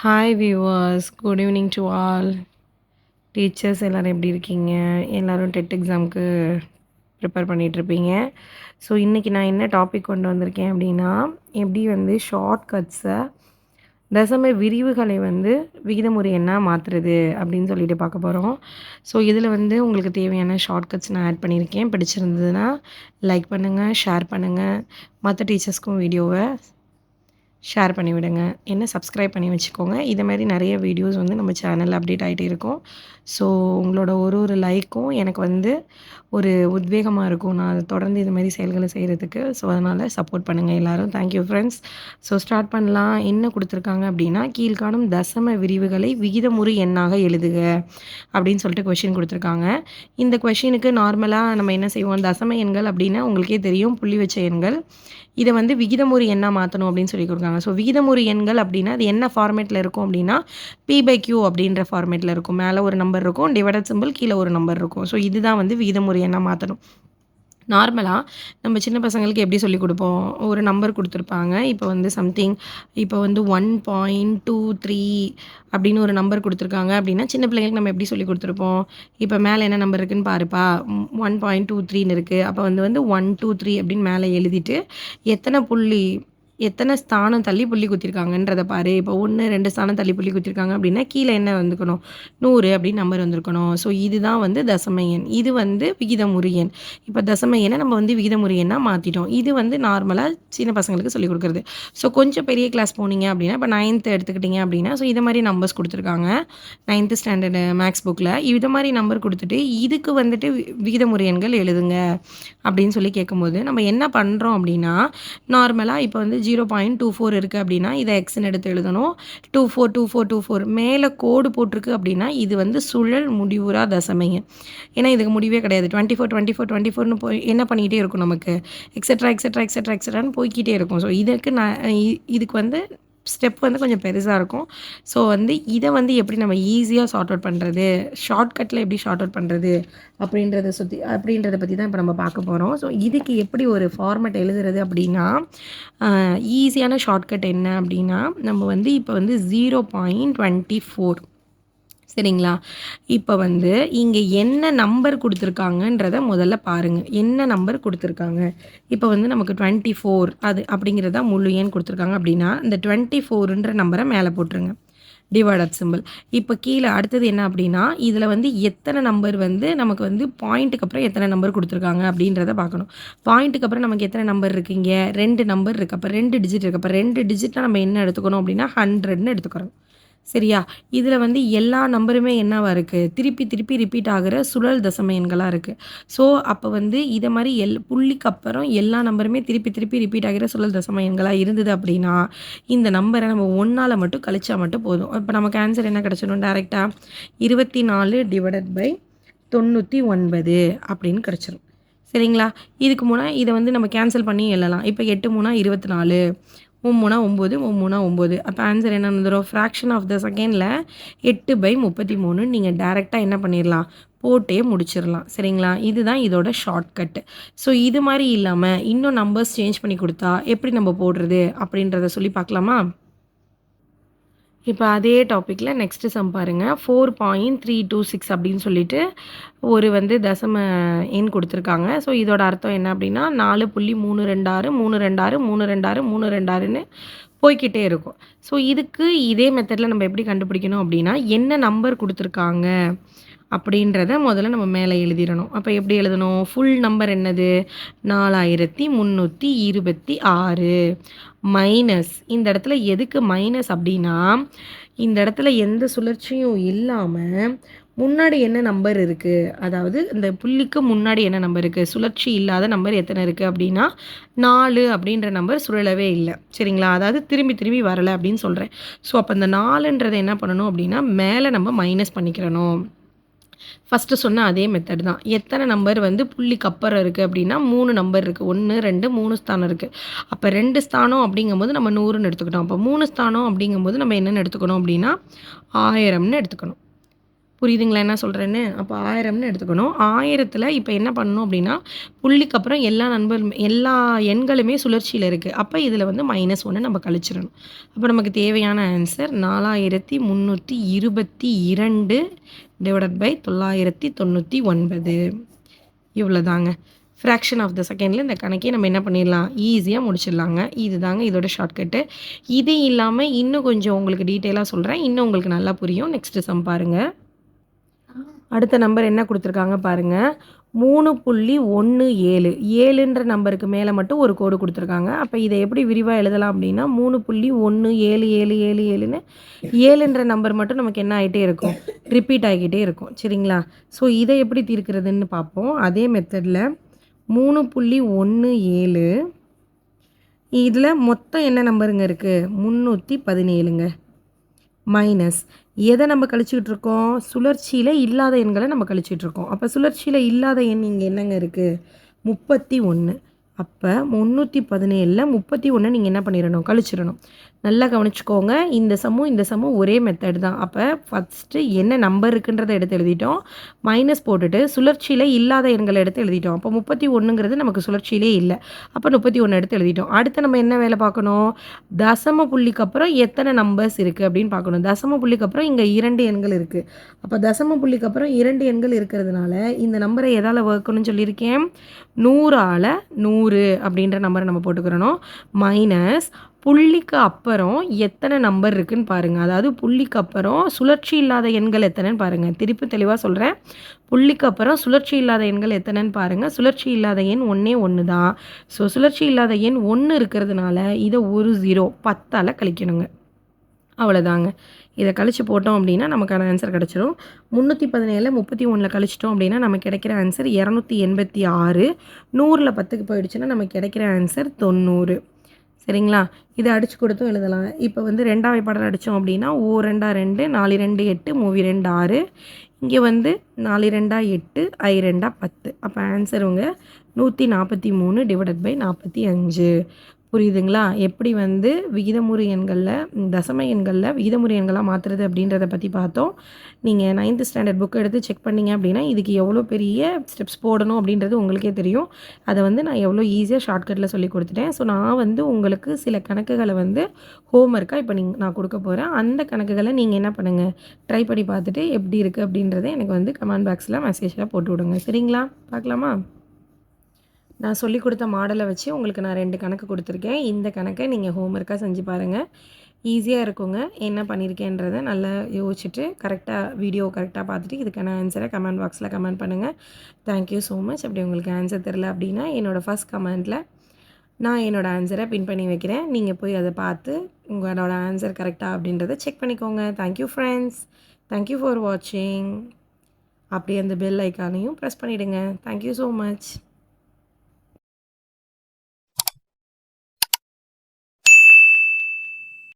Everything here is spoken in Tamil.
Hi viewers, good evening to all. Teachers எல்லோரும் எப்படி இருக்கீங்க? எல்லோரும் டெட் எக்ஸாமுக்கு ப்ரிப்பேர் பண்ணிகிட்ருப்பீங்க. ஸோ இன்றைக்கி நான் என்ன டாபிக் கொண்டு வந்திருக்கேன் அப்படின்னா, எப்படி வந்து ஷார்ட்கட்ஸை தசம விரிவுகளை வந்து விகிதமுறை எண்ணா மாற்றுறது அப்படின்னு சொல்லிட்டு பார்க்க போகிறோம். ஸோ இதில் வந்து உங்களுக்கு தேவையான ஷார்ட்கட்ஸ் நான் ஆட் பண்ணியிருக்கேன். பிடிச்சிருந்ததுன்னா லைக் பண்ணுங்கள், ஷேர் பண்ணுங்கள். மற்ற டீச்சர்ஸ்க்கும் வீடியோவை ஷேர் பண்ணி விடுங்க. என்ன சப்ஸ்கிரைப் பண்ணி வச்சுக்கோங்க. இதை மாதிரி நிறைய வீடியோஸ் வந்து நம்ம சேனலில் அப்டேட் ஆகிட்டே இருக்கும். ஸோ உங்களோட ஒரு லைக்கும் எனக்கு வந்து ஒரு உத்வேகமாக இருக்கும். நான் அதை தொடர்ந்து இது மாதிரி செயல்களை செய்கிறதுக்கு. ஸோ அதனால் சப்போர்ட் பண்ணுங்கள் எல்லோரும். Thank you friends. ஸோ ஸ்டார்ட் பண்ணலாம். என்ன கொடுத்துருக்காங்க அப்படின்னா, கீழ்காணும் தசம விரிவுகளை விகிதமுறு எண்ணாக எழுதுக அப்படின்னு சொல்லிட்டு கொஷின் கொடுத்துருக்காங்க. இந்த கொஷினுக்கு நார்மலாக நம்ம என்ன செய்வோம், தசம எண்கள் அப்படின்னா உங்களுக்கே தெரியும், புள்ளி வச்ச எண்கள். இதை வந்து விகிதமுறு எண்ணா மாற்றணும் அப்படின்னு சொல்லி கொடுக்குறாங்க. ஸோ விகிதமுறு எண்கள் அப்படின்னா அது என்ன ஃபார்மேட்டில் இருக்கும் அப்படின்னா, P/Q அப்படின்ற ஃபார்மேட்டில் இருக்கும். மேலே ஒரு நம்பர் இருக்கும், டிவைடட் சிம்பிள் கீழே ஒரு நம்பர் இருக்கும். ஸோ இதுதான் வந்து விகிதமுறு எண்ணா மாற்றணும். நார்மலாக நம்ம சின்ன பசங்களுக்கு எப்படி சொல்லிக் கொடுப்போம், ஒரு நம்பர் கொடுத்துருப்பாங்க. இப்போ வந்து சம்திங் இப்போ வந்து 1.23 அப்படின்னு ஒரு நம்பர் கொடுத்துருக்காங்க அப்படின்னா, சின்ன பிள்ளைங்களுக்கு நம்ம எப்படி சொல்லிக் கொடுத்துருப்போம், இப்போ மேலே என்ன நம்பர் இருக்குன்னு பாருப்பா, 1.23ன்னு இருக்குது. அப்போ வந்து 1, 2, 3 அப்படின்னு மேலே எழுதிட்டு, எத்தனை ஸ்தானம் தள்ளி புள்ளி குத்திருக்காங்கன்றத பாரு. இப்போ 1, 2 ஸ்தானம் தள்ளி புள்ளி குத்திருக்காங்க அப்படின்னா, கீழே என்ன வந்துக்கணும், 100 அப்படின்னு நம்பர் வந்திருக்கணும். ஸோ இதுதான் வந்து தசம எண். இது வந்து விகிதமுறு எண். இப்போ தசம எண்ணை நம்ம வந்து விகிதமுறு எண்ணா மாற்றிட்டோம். இது வந்து நார்மலாக சின்ன பசங்களுக்கு சொல்லிக் கொடுக்குறது. ஸோ கொஞ்சம் பெரிய கிளாஸ் போனீங்க அப்படின்னா, இப்போ 9th எடுத்துக்கிட்டிங்க அப்படின்னா, ஸோ இதை மாதிரி நம்பர்ஸ் கொடுத்துருக்காங்க. 9th ஸ்டாண்டர்டு மேக்ஸ் புக்கில் இது மாதிரி நம்பர் கொடுத்துட்டு, இதுக்கு வந்துட்டு விகிதமுறு எண்கள் எழுதுங்க அப்படின்னு சொல்லி கேட்கும்போது, நம்ம என்ன பண்ணுறோம் அப்படின்னா, நார்மலாக இப்போ வந்து 0.24 இருக்குது அப்படின்னா, இதை எக்ஸ்ன்னு எடுத்து எழுதணும். 24 மேலே கோடு போட்டிருக்கு அப்படின்னா, இது வந்து சுழல் முடிவுறா தசம எண். ஏன்னா இதுக்கு முடிவே கிடையாது. 24ன்னு போய் என்ன பண்ணிக்கிட்டே இருக்கும் நமக்கு, எக்ஸெட்ரான்னு போய்க்கிட்டே இருக்கும். ஸோ இதுக்கு வந்து ஸ்டெப் வந்து கொஞ்சம் பெருசாக இருக்கும். ஸோ வந்து இதை வந்து எப்படி நம்ம ஈஸியாக சார்ட் அவுட் பண்ணுறது, ஷார்ட்கட்டில் எப்படி ஷார்ட் அவுட் பண்ணுறது அப்படின்றத பற்றி தான் இப்போ நம்ம பார்க்க போகிறோம். ஸோ இதுக்கு எப்படி ஒரு ஃபார்மேட் எழுதுறது அப்படின்னா, ஈஸியான ஷார்ட்கட் என்ன அப்படின்னா, நம்ம வந்து இப்போ வந்து 0.24 சரிங்களா? இப்போ வந்து இங்கே என்ன நம்பர் கொடுத்துருக்காங்கன்றத முதல்ல பாருங்கள். என்ன நம்பர் கொடுத்துருக்காங்க, இப்போ வந்து நமக்கு 24 அது அப்படிங்கிறதா முழு எண் கொடுத்துருக்காங்க அப்படின்னா, இந்த 24ன்ற நம்பரை மேலே போட்டுருங்க, டிவைடட் சிம்பிள். இப்போ கீழே அடுத்தது என்ன அப்படின்னா, இதில் வந்து எத்தனை நம்பர் வந்து நமக்கு வந்து பாயிண்ட்டுக்கு அப்புறம் எத்தனை நம்பர் கொடுத்துருக்காங்க அப்படின்றத பார்க்கணும். பாயிண்ட்டுக்கு அப்புறம் நமக்கு எத்தனை நம்பர் இருக்குது, இங்கே 2 நம்பர் இருக்குது. அப்போ 2 டிஜிட் இருக்குது. அப்போ 2 டிஜிட்டாக நம்ம என்ன எடுத்துக்கணும் அப்படின்னா 100ன்னு எடுத்துக்கிறோம். சரியா? இதில் வந்து எல்லா நம்பருமே என்னவா இருக்குது, திருப்பி திருப்பி ரிப்பீட் ஆகிற சுழல் தசம எண்களாக இருக்குது. ஸோ அப்போ வந்து இதை மாதிரி புள்ளிக்கு அப்புறம் எல்லா நம்பருமே திருப்பி திருப்பி ரிப்பீட் ஆகிற சுழல் தசம எண்களாக இருந்தது அப்படின்னா, இந்த நம்பரை நம்ம 1ஆல் மட்டும் கழிச்சா மட்டும் போதும். இப்போ நமக்கு ஆன்சர் என்ன கிடச்சிடும், டேரெக்டாக 24 டிவைடட் பை 99 அப்படின்னு கிடச்சிரும். சரிங்களா? இதுக்கு முன்னாடி இதை வந்து நம்ம கேன்சல் பண்ணி எழுதலாம். இப்போ 8 3 24, 3 9, 3 9. அப்போ ஆன்சர் என்ன வந்துடும், ஃப்ராக்ஷன் ஆஃப் த செகண்டில் 8/33 நீங்கள் டேரெக்டாக என்ன பண்ணிடலாம், போட்டே முடிச்சிடலாம். சரிங்களா? இதுதான் இதோட ஷார்ட்கட்டு. ஸோ இது மாதிரி இல்லாமல் இன்னும் நம்பர்ஸ் சேஞ்ச் பண்ணி கொடுத்தா எப்படி நம்ம போடுறது அப்படின்றத சொல்லி பார்க்கலாமா? இப்போ அதே டாப்பிக்கில் நெக்ஸ்ட்டு சம் பாருங்கள். 4.326 அப்படின்னு சொல்லிட்டு ஒரு வந்து தசம எண் கொடுத்துருக்காங்க. ஸோ இதோட அர்த்தம் என்ன அப்படின்னா, 4.326 326 326 326ன்னு போய்க்கிட்டே இருக்கும். ஸோ இதுக்கு இதே மெத்தடில் நம்ம எப்படி கண்டுபிடிக்கணும் அப்படின்னா, என்ன நம்பர் கொடுத்துருக்காங்க அப்படின்றத முதல்ல நம்ம மேலே எழுதிடணும். அப்போ எப்படி எழுதணும், ஃபுல் நம்பர் என்னது, 4326 மைனஸ் இந்த இடத்துல எதுக்கு மைனஸ் அப்படின்னா, இந்த இடத்துல எந்த சுழற்சியும் இல்லாமல் முன்னாடி என்ன நம்பர் இருக்குது, அதாவது இந்த புள்ளிக்கு முன்னாடி என்ன நம்பர் இருக்குது, சுழற்சி இல்லாத நம்பர் எத்தனை இருக்குது அப்படின்னா 4 அப்படின்ற நம்பர் சுழலவே இல்லை. சரிங்களா? அதாவது திரும்பி திரும்பி வரலை அப்படின்னு சொல்கிறேன். ஸோ அப்போ இந்த 4ன்றதை என்ன பண்ணணும் அப்படின்னா, மேலே நம்ம மைனஸ் பண்ணிக்கிறணும். ஃபஸ்ட்டு சொன்ன அதே மெத்தட் தான். எத்தனை நம்பர் வந்து புள்ளிக்கு அப்புறம் இருக்குது அப்படின்னா 3 நம்பர் இருக்குது. 1 2 3 ஸ்தானம் இருக்குது. அப்போ 2 ஸ்தானம் அப்படிங்கும்போது நம்ம 100ன்னு எடுத்துக்கிட்டோம். அப்போ 3 ஸ்தானம் அப்படிங்கும்போது நம்ம என்னென்னு எடுத்துக்கணும் அப்படின்னா 1000ன்னு எடுத்துக்கணும். புரியுதுங்களா என்ன சொல்கிறேன்னு? அப்போ 1000ன்னு எடுத்துக்கணும். 1000த்துல இப்போ என்ன பண்ணணும் அப்படின்னா, புள்ளிக்கு அப்புறம் எல்லா எண்களுமே சுழற்சியில இருக்கு. அப்ப இதில வந்து -1 நம்ம கழிச்சிடணும். அப்ப நமக்கு தேவையான ஆன்சர் 4322 999 இவ்வளோதாங்க. ஃப்ராக்ஷன் ஆஃப் த செகண்ட்ல இந்த கணக்கே நம்ம என்ன பண்ணிடலாம், ஈஸியா முடிச்சிடலாங்க. இதுதாங்க இதோட ஷார்ட்கட்டு. இது இல்லாம இன்னும் கொஞ்சம் உங்களுக்கு டீட்டெயிலா சொல்றேன். இன்னும் உங்களுக்கு நல்லா புரியும். நெக்ஸ்ட் சம் பாருங்க. அடுத்த நம்பர் என்ன குடுத்துருக்காங்க பாருங்க. 3.17 7ன்ற நம்பருக்கு மேல மட்டும் ஒரு கோடு குடுத்துருக்காங்க. அப்ப இத எப்படி விரிவா எழுதலாம் அப்படின்னா, 3.1777ன்னு 7ன்ற நம்பர் மட்டும் நமக்கு என்ன ஆயிட்டே இருக்கும், ரிப்பீட் ஆகிக்கிட்டே இருக்கும். சரிங்களா? ஸோ இத எப்படி தீர்க்கிறதுன்னு பார்ப்போம். அதே மெத்தட்ல 3.17 இதுல மொத்தம் என்ன நம்பருங்க இருக்கு? 317ங்க. மைனஸ் எதை நம்ம கழிச்சுக்கிட்டு இருக்கோம்? சுழற்சியில இல்லாத எண்கள நம்ம கழிச்சுட்டு இருக்கோம். அப்ப சுழற்சியில இல்லாத எண் இங்க என்னங்க இருக்கு? 31. அப்ப 317ல 31 நீங்க என்ன பண்ணிறணும்? கழிச்சிறணும். நல்லா கவனிச்சுக்கோங்க. இந்த சம்மும் ஒரே மெத்தட் தான். அப்ப ஃபர்ஸ்ட்டு என்ன நம்பர் இருக்குன்றத எடுத்து எழுதிட்டோம். மைனஸ் போட்டுட்டு சுழற்சியில இல்லாத எண்கள எடுத்து எழுதிட்டோம். அப்ப 31ங்கிறது நமக்கு சுழற்சியிலே இல்ல. அப்ப 31 எடுத்து எழுதிட்டோம். அடுத்து நம்ம என்ன வேலை பார்க்கணும்? தசம புள்ளிக்கு அப்புறம் எத்தனை நம்பர்ஸ் இருக்கு அப்படின்னு பார்க்கணும். தசம புள்ளிக்கு அப்புறம் இங்க 2 எண்கள் இருக்கு. அப்ப தசம புள்ளிக்கு அப்புறம் 2 எண்கள் இருக்கிறதுனால இந்த நம்பரை எதால வகுக்கணும்னு சொல்லியிருக்கேன்? 100ஆல 100 அப்படின்ற நம்பரை நம்ம போட்டுக்கிறணும். மைனஸ் புள்ளிக்கு அப்புறம் எத்தனை நம்பர் இருக்குன்னு பாருங்க. அதாவது புள்ளிக்கு அப்புறம் சுழற்சி இல்லாத எண்கள் எத்தனைன்னு பாருங்க. திருப்பி தெளிவா சொல்றேன். புள்ளிக்கு அப்புறம் சுழற்சி இல்லாத எண்கள் எத்தனைன்னு பாருங்க. சுழற்சி இல்லாத எண் ஒண்ணே 1 தான். ஸோ சுழற்சி இல்லாத எண் 1 இருக்கிறதுனால இத ஒரு 0 10ஆல கழிக்கணுங்க. அவ்வளோதாங்க. இத கழிச்சு போட்டோம் அப்படின்னா நமக்கான ஆன்சர் கிடைச்சிரும். 317ல 31ல கழிச்சிட்டோம் அப்படின்னா நமக்கு கிடைக்கிற ஆன்சர் 286. 100ல 10க்கு போயிடுச்சுன்னா நமக்கு கிடைக்கிற ஆன்சர் 90. சரிங்களா? இத அடிச்சு கொடுத்தும் எழுதலாம். இப்ப வந்து 2ஆம் வாய்ப்பாடால அடிச்சோம் அப்படின்னா, ஓ 2 2, 4 2 8, மூவி 2 6. இங்க வந்து 4 2 8, I 2 10. அப்ப ஆன்சருங்க 143/45. புரியுதுங்களா? எப்படி வந்து விகிதமுறு எண்கள்ல, தசம எண்கள்ல விகிதமுறு எண்களா மாத்துறது அப்படின்றத பத்தி பார்த்தோம். நீங்க 9த் ஸ்டாண்டர்ட் புக் எடுத்து செக் பண்ணீங்க அப்படின்னா, இதுக்கு எவ்வளோ பெரிய ஸ்டெப்ஸ் போடணும் அப்படின்றது உங்களுக்கே தெரியும். அத வந்து நான் எவ்வளோ ஈஸியா ஷார்ட்கட்ல சொல்லிக் குடுத்துட்டேன். ஸோ நான் வந்து உங்களுக்கு சில கணக்குகள வந்து ஹோம் ஒர்க்கா இப்ப நான் குடுக்க போறேன். அந்த கணக்குகள நீங்க என்ன பண்ணுங்க, ட்ரை பண்ணி பார்த்துட்டு எப்படி இருக்கு அப்படின்றத எனக்கு வந்து கமெண்ட் பாக்ஸ்ல மெசேஜ்ல போட்டு விடுங்க. சரிங்களா? பார்க்கலாமா? நான் சொல்லிக் குடுத்த மாடல வச்சு உங்களுக்கு நான் 2 கணக்கு குடுத்துருக்கேன். இந்த கணக்க நீங்க ஹோம் ஒர்க்கா செஞ்சு பாருங்க. ஈஸியா இருக்குங்க. என்ன பண்ணியிருக்கேன்றத நல்லா யோசிச்சுட்டு, வீடியோ கரெக்ட்டா பார்த்துட்டு, இதுக்கான ஆன்ஸர கமெண்ட் பாக்ஸ்ல கமெண்ட் பண்ணுங்க. Thank you so much. அப்படி உங்களுக்கு ஆன்ஸர் தெரியல அப்படின்னா, என்னோட ஃபர்ஸ்ட் கமெண்ட்ல நான் என்னோட ஆன்ஸர பின் பண்ணி வைக்கிறேன். நீங்க போய் அத பார்த்து, உங்களோட ஆன்ஸர் கரெக்ட்டா அப்படின்றத செக் பண்ணிக்கோங்க. Thank you friends. Thank you for வாட்சிங். அப்படியே அந்த பெல் ஐகானையும் பிரஸ் பண்ணிடுங்க. Thank you so much.